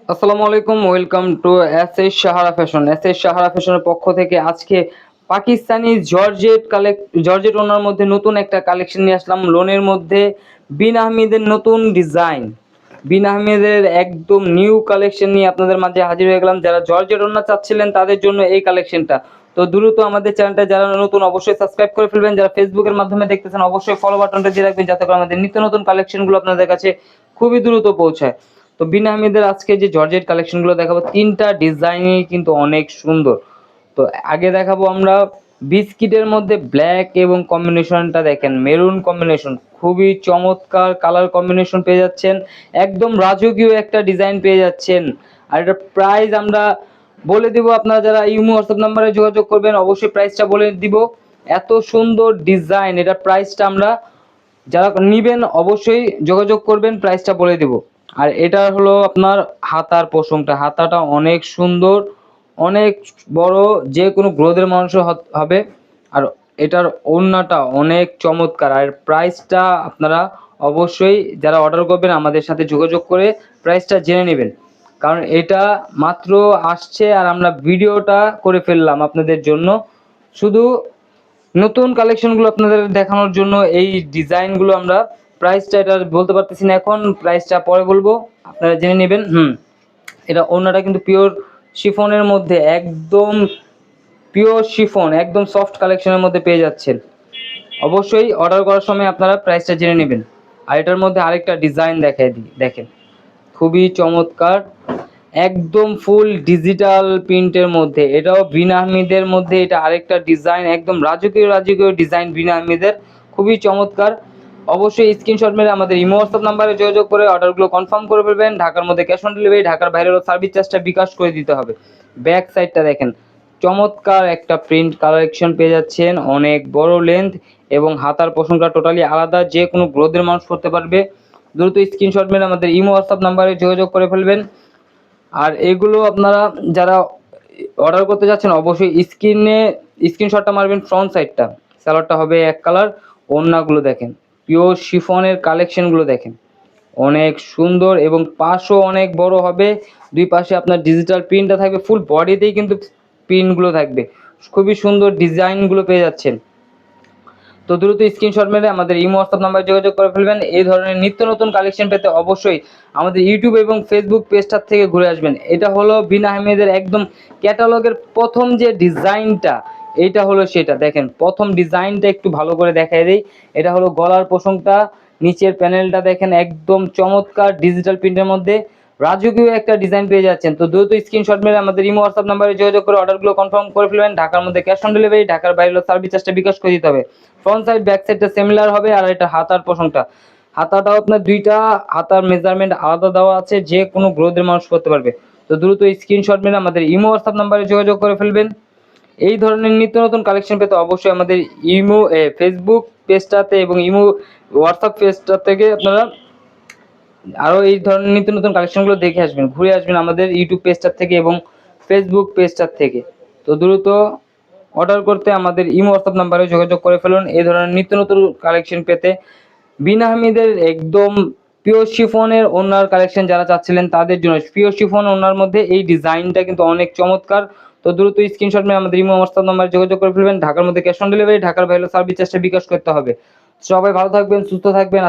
আসসালামু আলাইকুম, welcome to S Sahara fashion. S Sahara ফ্যাশনের পক্ষ থেকে আজকে পাকিস্তানি জর্জেট ওনার মধ্যে নতুন একটা কালেকশন নিয়ে আসলাম। লোনের মধ্যে বিন আহমেদের নতুন ডিজাইন, বিন আহমেদের একদম নিউ কালেকশন নিয়ে আপনাদের মাঝে হাজির হয়ে গেলাম। যারা জর্জেট ওনা চাচ্ছিলেন তাদের জন্য এই কালেকশনটা। তো দ্রুত আমাদের চ্যানেলটা যারা নতুন অবশ্যই সাবস্ক্রাইব করে ফেলবেন, যারা ফেসবুকের মাধ্যমে দেখতেছেন অবশ্যই ফলো বাটনটা দিয়ে রাখবেন, যাতে করে আমাদের নিত্য নতুন কালেকশনগুলো আপনাদের কাছে খুবই দ্রুত পৌঁছায়। তো বিন আহমেদের আজকে যে জর্জেট কালেকশনগুলো দেখাবো, তিনটা ডিজাইনই কিন্তু অনেক সুন্দর। তো আগে দেখাবো আমরা বিস্কিটের মধ্যে ব্ল্যাক এবং কম্বিনেশনটা দেখেন, মেরুন কম্বিনেশন, খুবই চমৎকার কালার কম্বিনেশন পেয়ে যাচ্ছেন। একদম রাজকীয় একটা ডিজাইন পেয়ে যাচ্ছেন। আর এটা প্রাইস আমরা বলে দিব, আপনারা যারা ইমো হোয়াটসঅ্যাপ নাম্বারে যোগাযোগ করবেন অবশ্যই প্রাইসটা বলে দিব। এত সুন্দর ডিজাইন, এটা প্রাইসটা আমরা যারা নিবেন অবশ্যই যোগাযোগ করবেন, প্রাইসটা বলে দিব। আর এটা হলো আপনার হাতার পোষণটা, হাতাটা অনেক সুন্দর, অনেক বড়, যে কোনো গ্রোথের মানুষের হবে। আর এটার ওড়নাটা অনেক চমৎকার। আর প্রাইসটা আপনারা অবশ্যই যারা অর্ডার করবেন আমাদের সাথে যোগাযোগ করে প্রাইসটা জেনে নেবেন, কারণ এটা মাত্র আসছে আর আমরা ভিডিওটা করে ফেললাম আপনাদের জন্য, শুধু নতুন কালেকশনগুলো আপনাদের দেখানোর জন্য। এই ডিজাইনগুলো আমরা প্রাইসটা এটা বলতে পারতেছি না এখন, প্রাইসটা পরে বলবো, আপনারা জেনে নেবেন। এটা ওড়নাটা কিন্তু পিওর শিফনের মধ্যে, একদম পিওর শিফন, একদম সফট কালেকশনের মধ্যে পেয়ে যাচ্ছেন। অবশ্যই অর্ডার করার সময় আপনারা প্রাইসটা জেনে নেবেন। আর এটার মধ্যে আরেকটা ডিজাইন দেখাই দিই, দেখেন খুবই চমৎকার, একদম ফুল ডিজিটাল প্রিন্টের মধ্যে। এটাও বিন আহমেদের মধ্যে, এটা আরেকটা ডিজাইন, একদম রাজকীয় রাজকীয় ডিজাইন বিন আহমেদের, খুবই চমৎকার। অবশ্যই স্ক্রিনশট মেরে আমাদের ইমো হোয়াটসঅ্যাপ নাম্বারে যোগাযোগ করে অর্ডারগুলো কনফার্ম করে ফেলবেন। ঢাকার মধ্যে ক্যাশ অন ডেলিভারি, ঢাকার বাইরেও সার্ভিস চার্জটা বিকাশ করে দিতে হবে। ব্যাক সাইডটা দেখেন, চমৎকার একটা প্রিন্ট কালেকশন পেয়ে যাচ্ছেন, অনেক বড় লেন্থ এবং হাতার পোষণটা টোটালি আলাদা, যে কোনো গ্রোথের মানুষ করতে পারবে। দ্রুত স্ক্রিনশট মেরে আমাদের ইমো হোয়াটসঅ্যাপ নাম্বারে যোগাযোগ করে ফেলবেন। আর এগুলো আপনারা যারা অর্ডার করতে যাচ্ছেন অবশ্যই স্ক্রিনশটটা মারবেন। ফ্রন্ট সাইডটা সালোয়ারটা হবে এক কালার, ওড়নাগুলো দেখেন পিওর শিফনের কালেকশনগুলো দেখেন অনেক সুন্দর, এবং পাশও অনেক বড় হবে। দুই পাশে আপনার ডিজিটাল প্রিন্টটা থাকবে, ফুল বডিতেই কিন্তু প্রিন্টগুলো থাকবে, খুবই সুন্দর ডিজাইনগুলো পেয়ে যাচ্ছেন। তো দ্রুত স্ক্রিনশট মেরে আমাদের ইমো হোয়াটসঅ্যাপ নাম্বারে যোগাযোগ করে ফেলবেন। এই ধরনের নিত্য নতুন কালেকশন পেতে অবশ্যই আমাদের ইউটিউব এবং ফেসবুক পেজটার থেকে ঘুরে আসবেন। এটা হলো বিন আহমেদের একদম ক্যাটালগের প্রথম যে ডিজাইনটা, এইটা হলো সেটা। দেখেন প্রথম ডিজাইনটা একটু ভালো করে দেখাই দেই। এটা হলো গলার পোষণটা, নিচের প্যানেলটা দেখেন একদম চমৎকার ডিজিটাল প্রিন্টের মধ্যে রাজকীয় একটা ডিজাইন পেয়ে যাচ্ছেন। তো দ্রুত স্ক্রিনশট মেরে আমাদের ইমো হোয়াটসঅ্যাপ নাম্বারে যোগাযোগ করে অর্ডারগুলো কনফার্ম করে ফেলবেন। ঢাকার মধ্যে ক্যাশ অন ডেলিভারি, ঢাকার বাইরে সার্ভিস চার্জটা বিকাশ করে দিতে হবে। ফ্রন্ট সাইড ব্যাক সাইডটা সিমিলার হবে। আর এটা হাতার পোষণটা, হাতাটাও আপনার দুইটা হাতার মেজারমেন্ট আলাদা দেওয়া আছে, যে কোনো গ্রোথের মানুষ করতে পারবে। তো দ্রুত স্ক্রিনশট মেরে আমাদের ইমো হোয়াটসঅ্যাপ নাম্বারে যোগাযোগ করে ফেলবেন। এই ধরনের নিত্য নতুন কালেকশন পেতে অবশ্যই আমাদের ইমো ফেসবুক পেজটাতে এবং ইমো হোয়াটসঅ্যাপ পেজটা থেকে আপনারা আরও এই ধরনের নিত্য নতুন কালেকশনগুলো দেখে আসবেন, ঘুরে আসবেন আমাদের ইউটিউব পেজটার থেকে এবং ফেসবুক পেজটার থেকে। তো দ্রুত অর্ডার করতে আমাদের ইমো হোয়াটসঅ্যাপ নাম্বারে যোগাযোগ করে ফেলুন এই ধরনের নিত্য নতুন কালেকশন পেতে। বিন আহমেদের একদম পিওর শিফনের ওনার কালেকশন যারা চাচ্ছিলেন তাদের জন্য, পিওর শিফন ওনার মধ্যে এই ডিজাইনটা কিন্তু অনেক চমৎকার। তো দ্রুত স্ক্রিনশট নিয়ে আমাদের ইমো হোয়াটসঅ্যাপ নাম্বারে যোগাযোগ করে ফেলবেন। ঢাকার মধ্যে ক্যাশ অন ডেলিভারি, ঢাকার বাইরে সার্ভিস চার্জটা বিকাশ করতে হবে। সবাই ভালো থাকবেন, সুস্থ থাকবেন।